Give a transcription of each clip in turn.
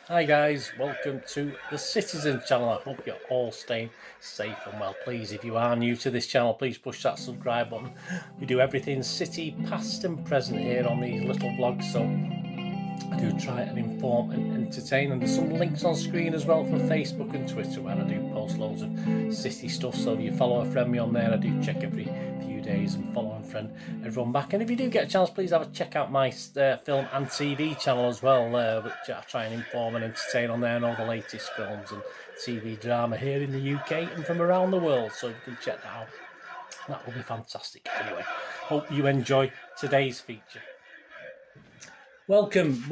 Hi guys, welcome to the Citizen channel. I hope you're all staying safe and well. Please, if you are new to this channel, please push that subscribe button. We do everything city, past and present here on these little vlogs, so I do try and inform and entertain, and there's some links on screen as well for Facebook and Twitter where I do post loads of city stuff. So if you follow a friend me on there, I do check every few days and follow and friend everyone back. And if you do get a chance, please have a check out my film and TV channel as well, which I try and inform and entertain on there, and all the latest films and TV drama here in the UK and from around the world. So if you can check that out, that will be fantastic. Anyway, hope you enjoy today's feature. Welcome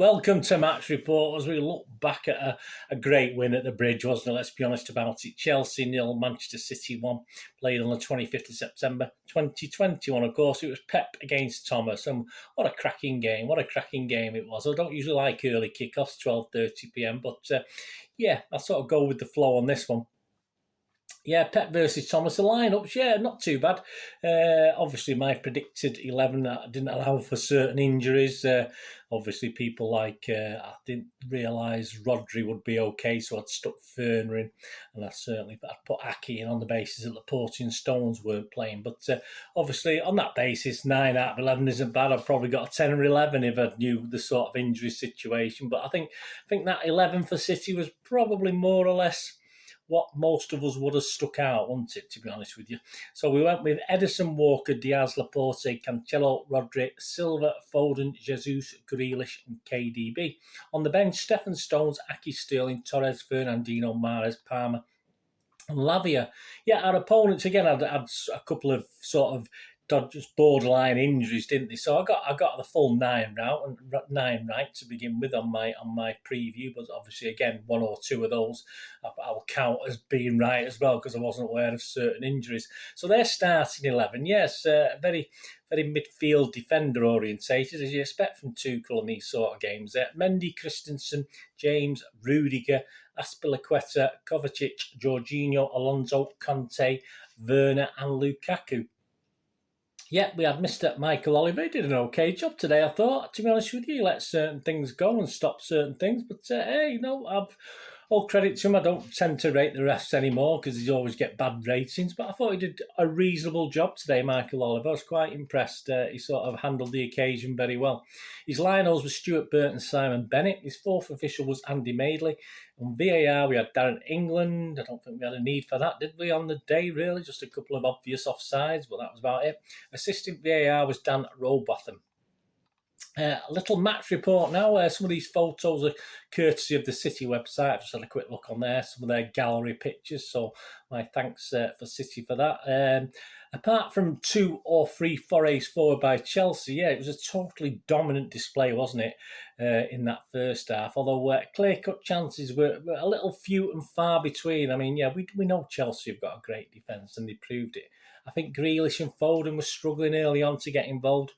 to Match Report as we look back at a great win at the Bridge, wasn't it? Let's be honest about it. Chelsea 0, Manchester City 1, played on the 25th of September 2021. Of course, it was Pep against Thomas, and what a cracking game. What a cracking game it was. I don't usually like early kickoffs, 12:30 p.m, but yeah, I sort of go with the flow on this one. Yeah, Pep versus Thomas. The lineups, yeah, not too bad. Obviously, my predicted 11 didn't allow for certain injuries. Obviously, people like, I didn't realise Rodri would be okay, so I'd stuck Ferner in, and I'd put Aki in on the basis that the Porty and Stones weren't playing. But obviously, on that basis, 9 out of 11 isn't bad. I've probably got a 10 or 11 if I knew the sort of injury situation. But I think that 11 for City was probably more or less what most of us would have stuck out, wouldn't it, to be honest with you? So we went with Edison, Walker, Diaz, Laporte, Cancelo, Rodri, Silva, Foden, Jesus, Grealish and KDB. On the bench, Stephen Stones, Aki Sterling, Torres, Fernandinho, Mahrez, Palmer and Lavia. Yeah, our opponents, again, had a couple of sort of just borderline injuries, didn't they? So I got the full 9 right to begin with on my preview, but obviously again 1 or 2 of those I will count as being right as well because I wasn't aware of certain injuries. So they're starting 11. Yes, very midfield defender orientated as you expect from Tuchel in these sort of games. Mendy, Christensen, James, Rudiger, Aspilicueta, Kovacic, Jorginho, Alonso, Conte, Werner and Lukaku. Yeah, we had Mr. Michael Oliver. He did an okay job today, I thought. To be honest with you, he let certain things go and stop certain things. But hey, I've all credit to him. I don't tend to rate the refs anymore because they always get bad ratings. But I thought he did a reasonable job today, Michael Oliver. I was quite impressed. He sort of handled the occasion very well. His linos were Stuart Burton, Simon Bennett. His fourth official was Andy Madeley. On VAR, we had Darren England. I don't think we had a need for that, did we, on the day, really? Just a couple of obvious offsides, but that was about it. Assistant VAR was Dan Robotham. A little match report now. Some of these photos are courtesy of the City website. I've just had a quick look on there, some of their gallery pictures. So my thanks for City for that. Apart from 2 or 3 forays forward by Chelsea, yeah, it was a totally dominant display, wasn't it, in that first half? Although clear-cut chances were a little few and far between. I mean, yeah, we know Chelsea have got a great defence, and they proved it. I think Grealish and Foden were struggling early on to get involved.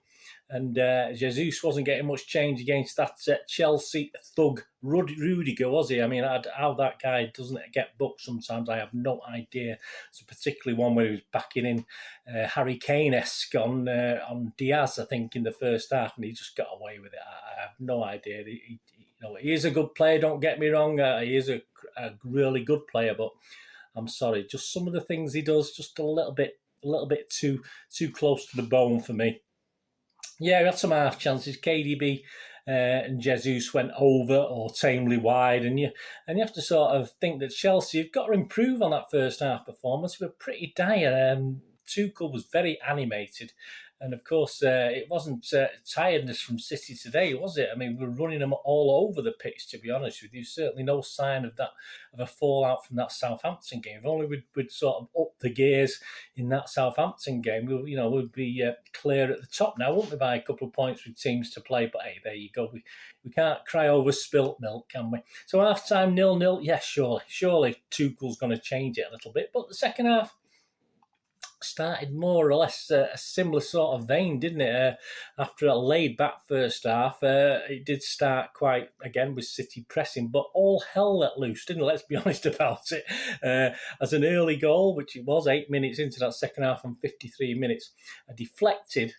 And Jesus wasn't getting much change against that Chelsea thug Rudiger, was he? I mean, how that guy doesn't get booked sometimes, I have no idea. It's particularly one where he was backing in Harry Kane-esque on Diaz, I think, in the first half, and he just got away with it. I have no idea. He is a good player, don't get me wrong. He is a really good player, but I'm sorry, just some of the things he does, just a little bit too close to the bone for me. Yeah, we had some half chances. KDB and Jesus went over or tamely wide, and you have to sort of think that Chelsea have got to improve on that first half performance. We were pretty dire. Tuchel was very animated. And of course, it wasn't tiredness from City today, was it? I mean, we're running them all over the pitch, to be honest with you. Certainly no sign of a fallout from that Southampton game. If only we'd sort of up the gears in that Southampton game, we'd be clear at the top now, wouldn't we, by a couple of points with teams to play. But hey, there you go. We can't cry over spilt milk, can we? So half-time 0-0, yeah, surely Tuchel's going to change it a little bit. But the second half started more or less a similar sort of vein, didn't it? After a laid-back first half, it did start quite, again, with City pressing, but all hell let loose, didn't it? Let's be honest about it. As an early goal, which it was 8 minutes into that second half and 53 minutes, a deflected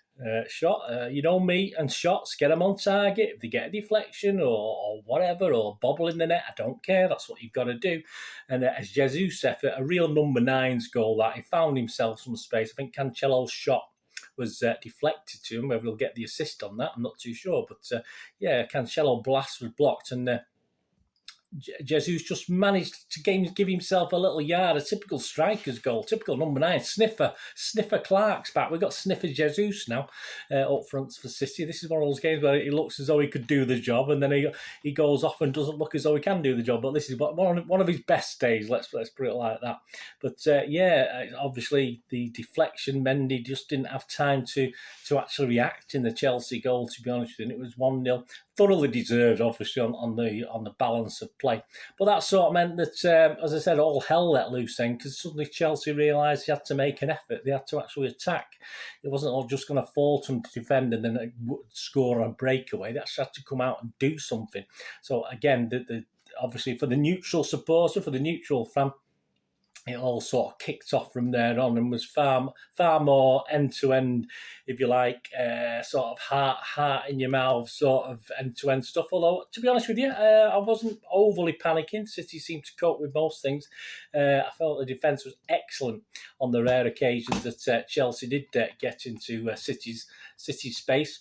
shot. You know me and shots, get them on target. If they get a deflection or whatever, or bobble in the net, I don't care. That's what you've got to do. And as Jesus effort, a real number 9's goal, that he found himself some space. I think Cancelo's shot was deflected to him. Whether he'll get the assist on that, I'm not too sure. But yeah, Cancelo blast was blocked, and Jesus just managed to give himself a little yard, a typical striker's goal, typical number 9. Sniffer Clark's back. We've got Sniffer Jesus now up front for City. This is one of those games where it looks as though he could do the job, and then he goes off and doesn't look as though he can do the job. But this is one of his best days. Let's put it like that. But obviously the deflection, Mendy just didn't have time to actually react in the Chelsea goal, to be honest with you. And it was 1-0. Thoroughly deserved, obviously, on the balance of play. But that sort of meant that, as I said, all hell let loose then, because suddenly Chelsea realised they had to make an effort. They had to actually attack. It wasn't all just going to fall to them to defend and then score a breakaway. They actually had to come out and do something. So again, obviously for the neutral supporter, for the neutral fan, it all sort of kicked off from there on and was far more end-to-end, if you like, sort of heart in your mouth, sort of end-to-end stuff. Although, to be honest with you, I wasn't overly panicking. City seemed to cope with most things. I felt the defence was excellent on the rare occasions that Chelsea did get into City's space.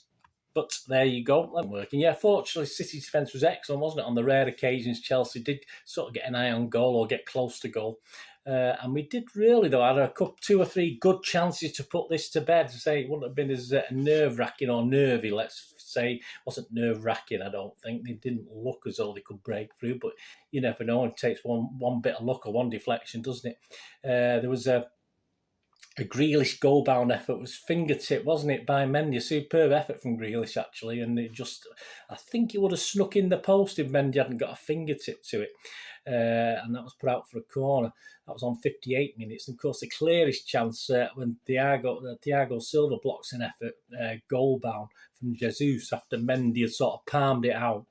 But there you go, that working. Yeah, fortunately, City's defence was excellent, wasn't it? On the rare occasions, Chelsea did sort of get an eye on goal or get close to goal. And we did really, though, had two or three good chances to put this to bed. To say it wouldn't have been as nerve-wracking or nervy, let's say. It wasn't nerve-wracking, I don't think. They didn't look as though they could break through, but you never know. It takes one bit of luck or one deflection, doesn't it? There was a Grealish goal-bound effort, was fingertip, wasn't it, by Mendy? A superb effort from Grealish, actually, and I think it would have snuck in the post if Mendy hadn't got a fingertip to it, and that was put out for a corner. That was on 58 minutes. And of course, the clearest chance when Thiago Silva blocks an effort, goal-bound from Jesus after Mendy had sort of palmed it out.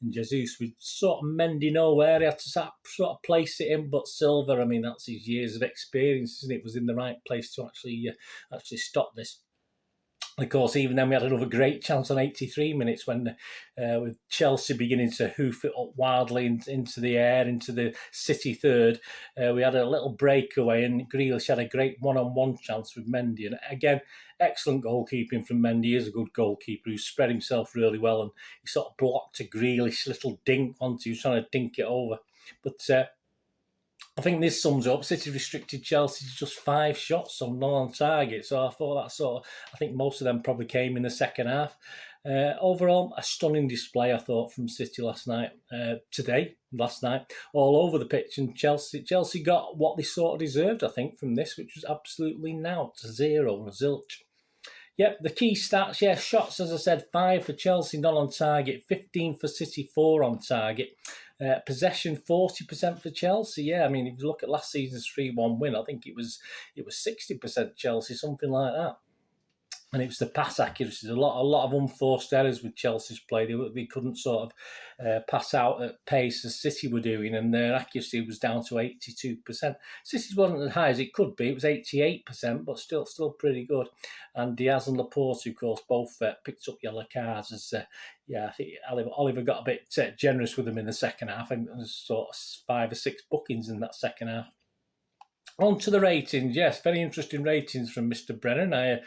And Jesus with sort of Mendy nowhere. He had to sort of place it in, but Silva, I mean, that's his years of experience, isn't it? Was in the right place to actually stop this. And of course, even then we had another great chance on 83 minutes when with Chelsea beginning to hoof it up wildly into the air, into the City third. We had a little breakaway and Grealish had a great one-on-one chance with Mendy. And again, excellent goalkeeping from Mendy. He is a good goalkeeper who spread himself really well, and he sort of blocked a Grealish little dink onto. He was trying to dink it over. But I think this sums up. City restricted Chelsea to just 5 shots, so none on target. So I thought I think most of them probably came in the second half. Overall, a stunning display, I thought, from City last night, all over the pitch. And Chelsea got what they sort of deserved, I think, from this, which was absolutely naught, 0, zilch. Yep, the key stats, shots, as I said, 5 for Chelsea, none on target, 15 for City, 4 on target. Possession, 40% for Chelsea. Yeah, I mean, if you look at last season's 3-1 win, I think it was 60% Chelsea, something like that. And it was the pass accuracy. A lot of unforced errors with Chelsea's play. They couldn't sort of pass out at pace as City were doing, and their accuracy was down to 82%. City's wasn't as high as it could be. It was 88%, but still pretty good. And Diaz and Laporte, of course, both picked up yellow cards. As I think Oliver got a bit generous with them in the second half. I think there was sort of 5 or 6 bookings in that second half. On to the ratings. Yes, very interesting ratings from Mr. Brennan. I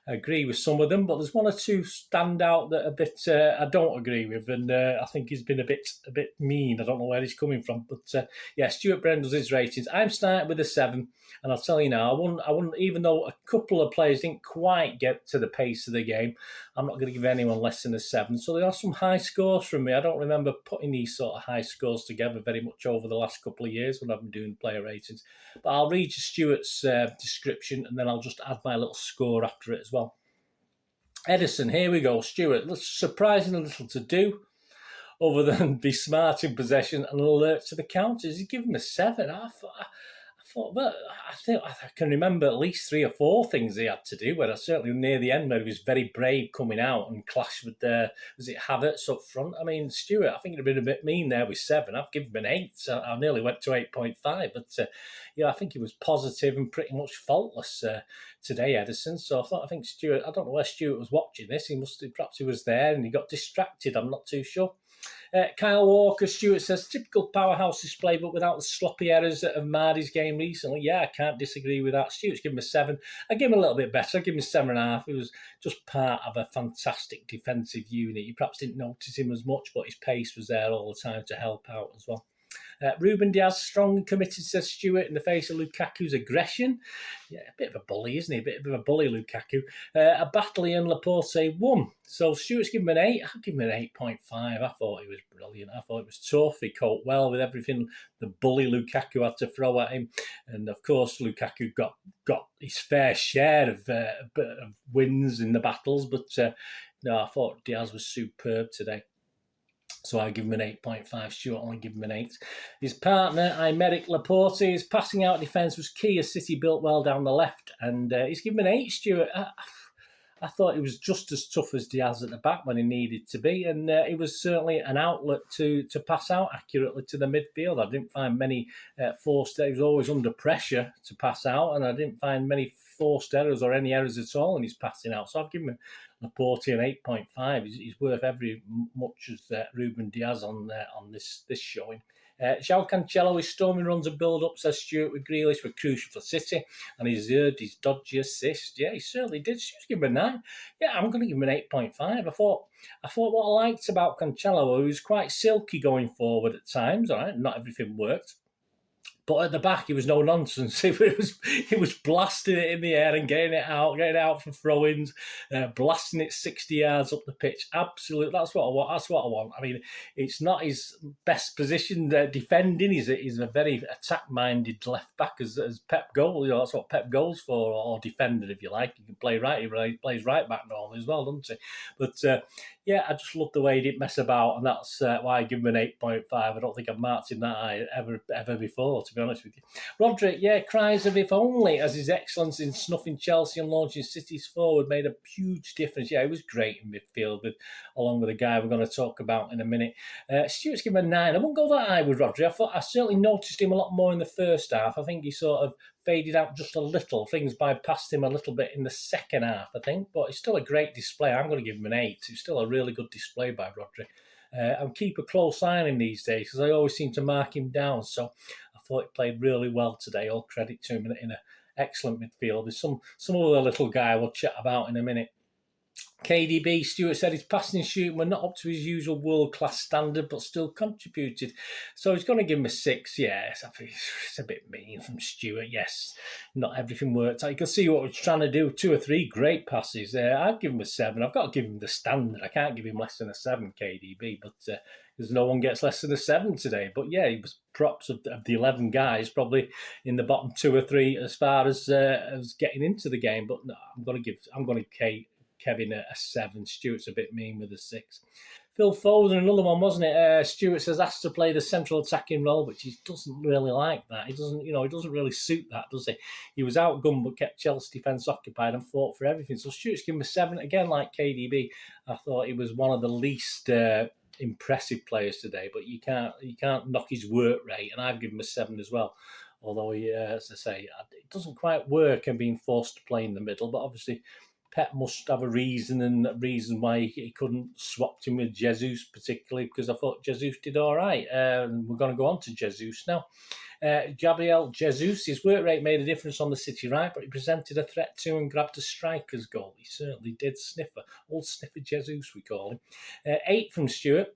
agree with some of them, but there's one or two stand out that a bit I don't agree with, and I think he's been a bit mean. I don't know where he's coming from, but Stuart Brennan does his ratings. I'm starting with a 7, and I'll tell you now, I wouldn't, even though a couple of players didn't quite get to the pace of the game, I'm not going to give anyone less than a 7. So there are some high scores from me. I don't remember putting these sort of high scores together very much over the last couple of years when I've been doing player ratings, but I'll read you Stuart's description, and then I'll just add my little score after it as well. Edison, here we go. Stuart, surprisingly little to do other than be smart in possession and alert to the counters. He's given him a 7. I thought, well, I think I can remember at least 3 or 4 things he had to do. Where I certainly near the end, where he was very brave coming out and clashed with was it Havertz up front? I mean, Stewart, I think it'd have been a bit mean there with 7. I've given him an 8. So I nearly went to 8.5, but yeah, I think he was positive and pretty much faultless today, Edison. So I think Stewart. I don't know where Stewart was watching this. Perhaps he was there and he got distracted. I'm not too sure. Kyle Walker, Stewart says, typical powerhouse display, but without the sloppy errors of Mardy's game recently. Yeah, I can't disagree with that. Stewart's given him a 7. I give him a little bit better. I give him a 7.5. He was just part of a fantastic defensive unit. You perhaps didn't notice him as much, but his pace was there all the time to help out as well. Ruben Diaz, strong and committed, says Stewart, in the face of Lukaku's aggression. Yeah, a bit of a bully, isn't he? A bit of a bully, Lukaku. A battalion Laporte won. So Stewart's given him an 8. I'll give him an 8.5. I thought he was brilliant. I thought it was tough. He coped well with everything the bully Lukaku had to throw at him. And of course, Lukaku got his fair share of wins in the battles. But no, I thought Diaz was superb today. So I give him an 8.5. Stewart only give him an 8. His partner, Aymeric Laporte, his passing out defence was key as City built well down the left. And he's given him an 8, Stewart. I thought he was just as tough as Diaz at the back when he needed to be. And it was certainly an outlet to pass out accurately to the midfield. I didn't find many forced errors. He was always under pressure to pass out. And I didn't find many forced errors or any errors at all in his passing out. So I've given him Laporte an 8.5. He's worth every much as Ruben Diaz on this showing. João Cancelo, his storming runs and build-up, says Stewart, with Grealish were crucial for City, and he's earned his dodgy assist. Yeah, he certainly did. Stewart's given him a 9. Yeah, I'm going to give him an 8.5. I thought what I liked about Cancelo, he was quite silky going forward at times. All right, not everything worked. But at the back, it was no nonsense. It was blasting it in the air and getting it out for throw-ins, blasting it 60 yards up the pitch. Absolutely, that's what I want. That's what I want. I mean, it's not his best position defending. He's a very attack-minded left back, as Pep goal. That's what Pep goes for, or defender, if you like. He can play right. He plays right back normally as well, doesn't he? But yeah, I just love the way he didn't mess about, and that's why I give him an 8.5. I don't think I've marked him that high ever before, to be honest with you. Roderick, yeah, cries of if only, as his excellence in snuffing Chelsea and launching City's forward made a huge difference. Yeah, he was great in midfield, along with a guy we're going to talk about in a minute. Stewart's given him a 9. I won't go that high with Roderick. I certainly noticed him a lot more in the first half. I think he sort of faded out just a little. Things bypassed him a little bit in the second half, I think, but it's still a great display. I'm going to give him an 8. It's still a really good display by Rodri. I'll keep a close eye on him these days because I always seem to mark him down. So I thought he played really well today. All credit to him in an excellent midfield. There's some other little guy we'll chat about in a minute. KDB, Stewart said his passing and shooting were not up to his usual world-class standard, but still contributed. So he's going to give him a 6. Yes, I think it's a bit mean from Stewart. Yes, not everything worked out. You can see what we're trying to do. 2 or 3 great passes. I'd give him a 7. I've got to give him the standard. I can't give him less than a 7, KDB, but because no one gets less than a 7 today. But yeah, he was props of the 11 guys, probably in the bottom 2 or 3 as far as getting into the game. But no, I'm going to Kevin a 7. Stewart's a bit mean with a 6. Phil Foden, another one, wasn't it? Stewart says asked to play the central attacking role, which he doesn't really like that. He doesn't really suit that, does he? He was outgunned but kept Chelsea defence occupied and fought for everything. So Stewart's given him a 7. Again, like KDB, I thought he was one of the least impressive players today, but you can't knock his work rate, and I've given him a 7 as well. Although he, as I say, it doesn't quite work and being forced to play in the middle, but obviously Pep must have a reason why he couldn't swap him with Jesus, particularly because I thought Jesus did all right. We're going to go on to Jesus now. Gabriel Jesus, his work rate made a difference on the City right, but he presented a threat to and grabbed a striker's goal. He certainly did. Old sniffer Jesus, we call him. 8 from Stewart.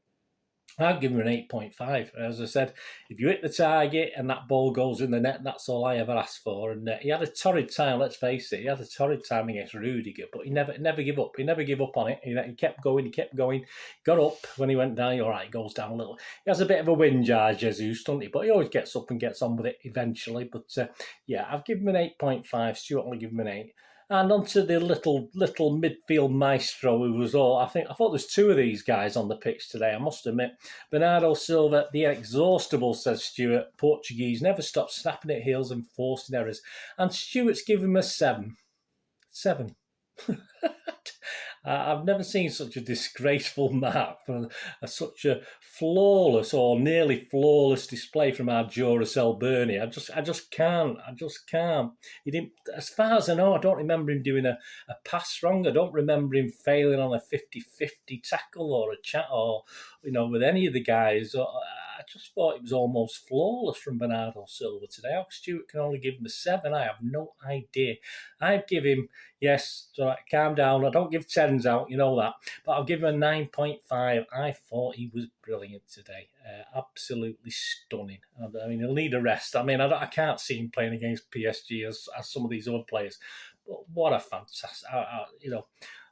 I'd give him an 8.5. As I said, if you hit the target and that ball goes in the net, that's all I ever asked for. And he had a torrid time, let's face it. He had a torrid time against Rudiger, but he never gave up. He never gave up on it. He kept going, got up when he went down. All right, he goes down a little. He has a bit of a wind jar, Jesus, doesn't he? But he always gets up and gets on with it eventually. But yeah, I've given him an 8.5. Stuart will give him an 8. And onto the little midfield maestro who was all. I thought there's two of these guys on the pitch today. I must admit, Bernardo Silva, the inexhaustible, says Stuart. Portuguese never stopped snapping at heels and forcing errors. And Stuart's given him a 7. 7. I've never seen such a disgraceful mark for such a flawless or nearly flawless display from our Duracell Bernie. I just can't. He didn't, as far as I know, I don't remember him doing a pass wrong. I don't remember him failing on a 50-50 tackle or a chat or, with any of the guys. I just thought it was almost flawless from Bernardo Silva today. How Stuart can only give him a 7, I have no idea. I'd give him, yes, calm down. I don't give 10s out, you know that. But I'll give him a 9.5. I thought he was brilliant today. Absolutely stunning. I mean, he'll need a rest. I mean, I can't see him playing against PSG as some of these other players. But what a fantastic,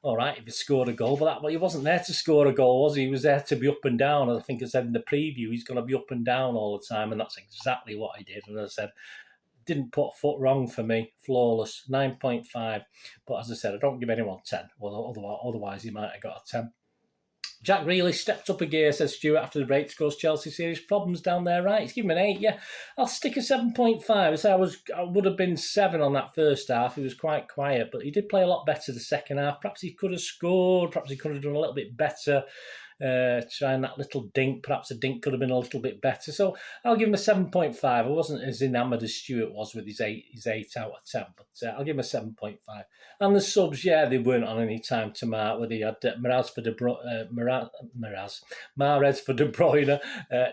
all right, if he scored a goal, but he wasn't there to score a goal, was he? He was there to be up and down. As I think I said in the preview, he's going to be up and down all the time, and that's exactly what he did. And as I said, didn't put a foot wrong for me. Flawless, 9.5. But as I said, I don't give anyone 10. Well, otherwise he might have got a 10. Jack Grealish stepped up a gear, says Stuart, after the break to cause Chelsea serious problems down there. Right, he's given him an 8. Yeah, I'll stick a 7.5. I would have been 7 on that first half. He was quite quiet, but he did play a lot better the second half. Perhaps he could have scored. Perhaps he could have done a little bit better. Trying that little dink. Perhaps a dink could have been a little bit better. So I'll give him a 7.5. I wasn't as enamoured as Stuart was with his 8 out of 10, but I'll give him a 7.5. And the subs, they weren't on any time to mark. Whether he had Mahrez for De Bruyne,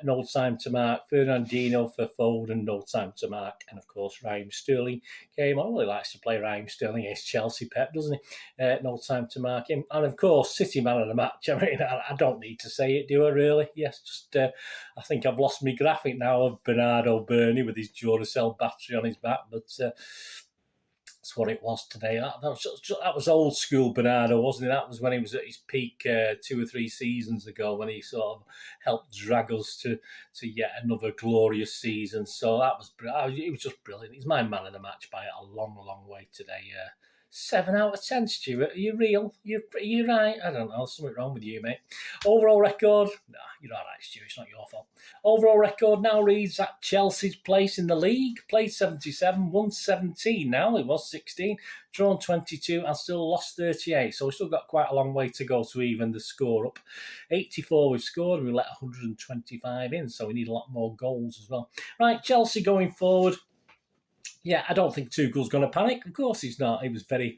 no time to mark. Fernandinho for Foden, no time to mark. And of course, Raheem Sterling came on. Well, he likes to play Raheem Sterling against Chelsea, Pep, doesn't he? No time to mark him. And of course, City man of the match. I mean, I don't need to say it, do I really? Yes, just I think I've lost my graphic now of Bernardo Bernie with his Duracell battery on his back, but that's what it was today. That was old school Bernardo, wasn't it? That was when he was at his peak 2 or 3 seasons ago, when he sort of helped drag us to yet another glorious season. So it was just brilliant. He's my man of the match by a long, long way today. 7 out of 10, Stuart. Are you real? Are you right? I don't know. There's something wrong with you, mate. Overall record? Nah, you're all right, Stuart. It's not your fault. Overall record now reads at Chelsea's place in the league. Played 77, won 17 now. It was 16. Drawn 22 and still lost 38. So we've still got quite a long way to go to even the score up. 84 we've scored and we let 125 in. So we need a lot more goals as well. Right, Chelsea going forward. Yeah, I don't think Tuchel's going to panic. Of course he's not. He was very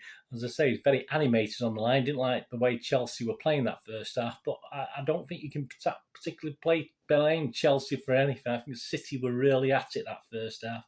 animated on the line. Didn't like the way Chelsea were playing that first half. But I don't think you can particularly blame Chelsea for anything. I think City were really at it that first half.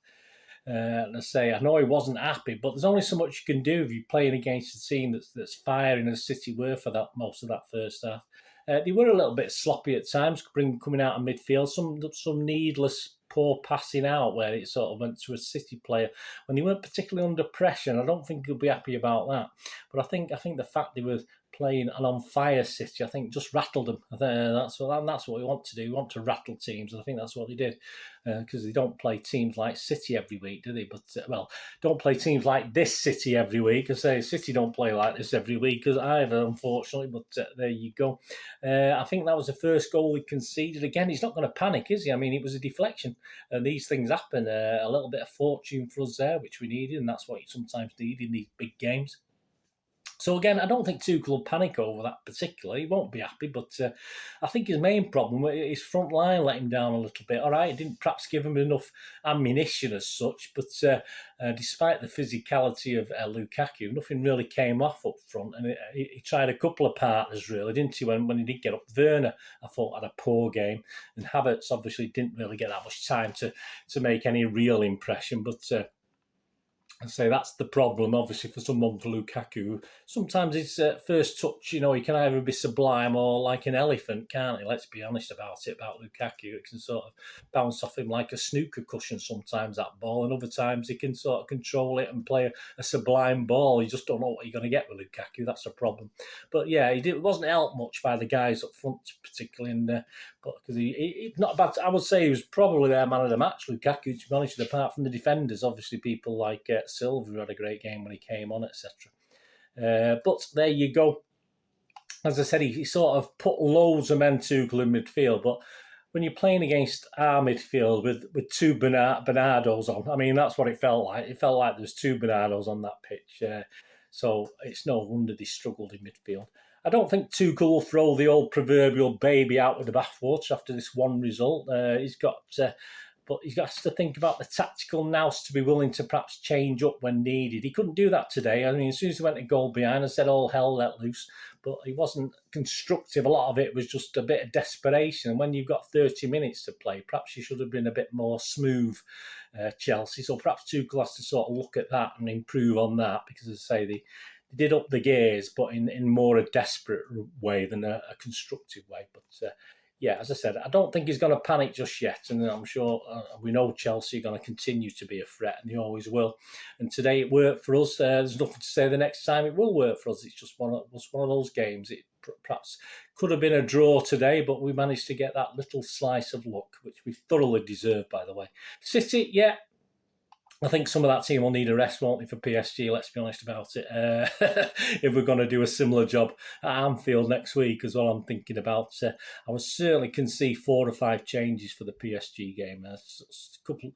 And I know he wasn't happy, but there's only so much you can do if you're playing against a team that's firing as City were for that most of that first half. They were a little bit sloppy at times, coming out of midfield. Some needless poor passing out where it sort of went to a City player when they weren't particularly under pressure. And I don't think he'll be happy about that. But I think the fact they were playing an on-fire City, I think, just rattled them. That's what we want to do. We want to rattle teams, and I think that's what they did, because they don't play teams like City every week, do they? But, don't play teams like this City every week. I say City don't play like this every week either, unfortunately, but there you go. I think that was the first goal we conceded. Again, he's not going to panic, is he? I mean, it was a deflection, and these things happen. A little bit of fortune for us there, which we needed, and that's what you sometimes need in these big games. So again, I don't think Tuchel will panic over that particularly. He won't be happy, but I think his main problem, his front line let him down a little bit. All right, it didn't perhaps give him enough ammunition as such, but despite the physicality of Lukaku, nothing really came off up front, and he tried a couple of partners really, didn't he? When he did get up, Werner, I thought, had a poor game, and Havertz obviously didn't really get that much time to make any real impression, but. I say that's the problem, obviously, for someone for Lukaku. Sometimes his first touch, he can either be sublime or like an elephant, can't he? Let's be honest about Lukaku. It can sort of bounce off him like a snooker cushion sometimes, that ball, and other times he can sort of control it and play a sublime ball. You just don't know what you're going to get with Lukaku. That's a problem. But yeah, it wasn't helped much by the guys up front, particularly, but because he not bad. I would say he was probably their man of the match, Lukaku, to be honest, apart from the defenders. Obviously, people like Silva, who had a great game when he came on, etc. But there you go. As I said, he sort of put loads of men Tuchel in midfield, but when you're playing against our midfield with two Bernardos on, I mean, that's what it felt like. It felt like there's two Bernardos on that pitch. So it's no wonder they struggled in midfield. I don't think Tuchel will throw the old proverbial baby out with the bathwater after this one result. But he's got to think about the tactical nous to be willing to perhaps change up when needed. He couldn't do that today. I mean, as soon as he went a goal behind, I said, all hell let loose. But he wasn't constructive. A lot of it was just a bit of desperation. And when you've got 30 minutes to play, perhaps you should have been a bit more smooth, Chelsea. So perhaps Tuchel has to sort of look at that and improve on that. Because, as I say, they did up the gears, but in more a desperate way than a constructive way. But yeah, as I said, I don't think he's going to panic just yet. And I'm sure we know Chelsea are going to continue to be a threat, and they always will. And today it worked for us. There's nothing to say the next time it will work for us. It's just one of those games. It perhaps could have been a draw today, but we managed to get that little slice of luck, which we thoroughly deserved, by the way. City, yeah. I think some of that team will need a rest, won't they, for PSG, let's be honest about it. If we're going to do a similar job at Anfield next week as well, I'm thinking about. I would certainly can see 4 or 5 changes for the PSG game. A couple,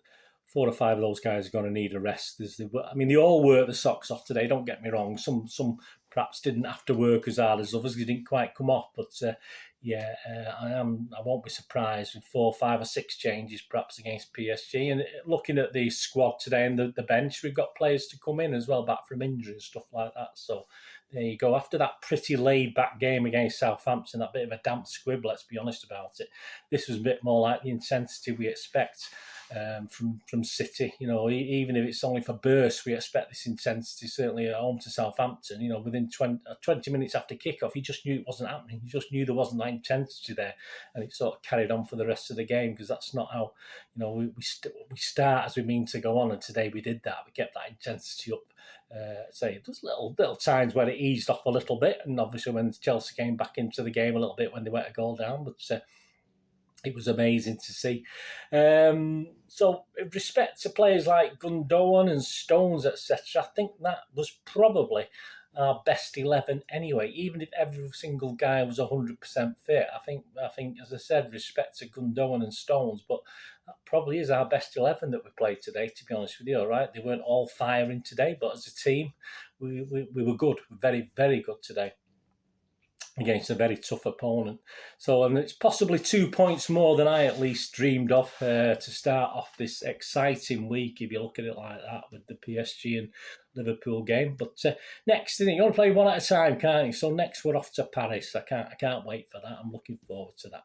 4 or 5 of those guys are going to need a rest. I mean, they all worked the socks off today, don't get me wrong. Some perhaps didn't have to work as hard as others. They didn't quite come off, but I won't be surprised with 4, 5 or 6 changes perhaps against PSG. And looking at the squad today and the bench, we've got players to come in as well, back from injury and stuff like that. So there you go. After that pretty laid-back game against Southampton, that bit of a damp squib, let's be honest about it, this was a bit more like the intensity we expect from City. You know, even if it's only for bursts, we expect this intensity, certainly at home to Southampton. You know, within 20 minutes after kickoff, he just knew it wasn't happening. He just knew there wasn't that intensity there, and it sort of carried on for the rest of the game, because that's not how, you know, we start as we mean to go on, and today we did that. We kept that intensity up. There's little times where it eased off a little bit, and obviously when Chelsea came back into the game a little bit when they went a goal down, but it was amazing to see. So, with respect to players like Gundogan and Stones, etc., I think that was probably our best 11 anyway. Even if every single guy was 100% fit, I think, as I said, respect to Gundogan and Stones, but that probably is our best 11 that we played today, to be honest with you, all right? They weren't all firing today, but as a team, we were good, very, very good today against a very tough opponent. So, and it's possibly 2 points more than I at least dreamed of to start off this exciting week, if you look at it like that, with the PSG and Liverpool game. But next, you want to play one at a time, can't you? So next we're off to Paris. I can't wait for that. I'm looking forward to that.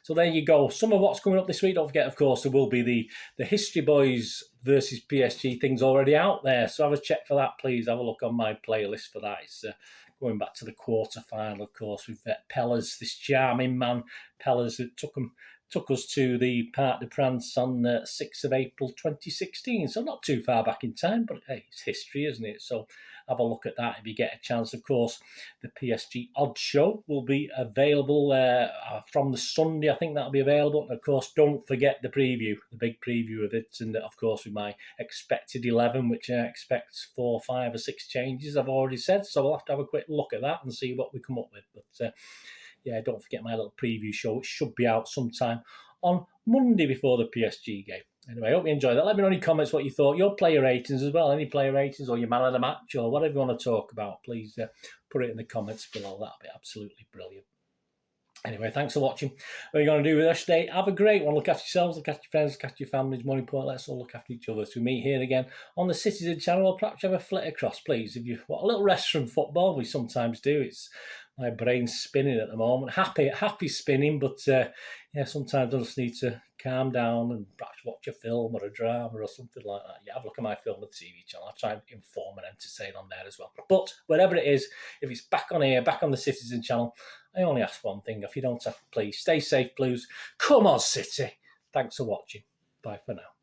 So there you go. Some of what's coming up this week. Don't forget, of course, there will be the History Boys versus PSG things already out there. So have a check for that, please. Have a look on my playlist for that. It's going back to the quarter-final, of course, with Pellers, this charming man, Pellers, that took us to the Parc des Princes on 6th of April 2016. So not too far back in time, but hey, it's history, isn't it? So have a look at that if you get a chance. Of course, the PSG Odd Show will be available from the Sunday. I think that'll be available. And of course, don't forget the big preview of it. And of course, with my expected 11, which I expect 4, 5 or 6 changes, I've already said. So we'll have to have a quick look at that and see what we come up with. But yeah, don't forget my little preview show. It should be out sometime on Monday before the PSG game. Anyway, I hope you enjoyed that. Let me know in the comments what you thought. Your player ratings as well. Any player ratings or your man of the match or whatever you want to talk about, please put it in the comments below. That'll be absolutely brilliant. Anyway, thanks for watching. What are you going to do with us today? Have a great one. Look after yourselves, look after your friends, look after your families. More important, let's all look after each other. So we meet here again on the Citizen channel, or perhaps have a flit across, please. If you want a little rest from football, we sometimes do. It's my brain's spinning at the moment. Happy spinning, but yeah, sometimes I just need to calm down and perhaps watch a film or a drama or something like that. Yeah, have a look at my film and TV channel. I try and inform and entertain on there as well. But whatever it is, if it's back on here, back on the Citizen channel, I only ask one thing. If you don't have, please stay safe, Blues. Come on, City. Thanks for watching. Bye for now.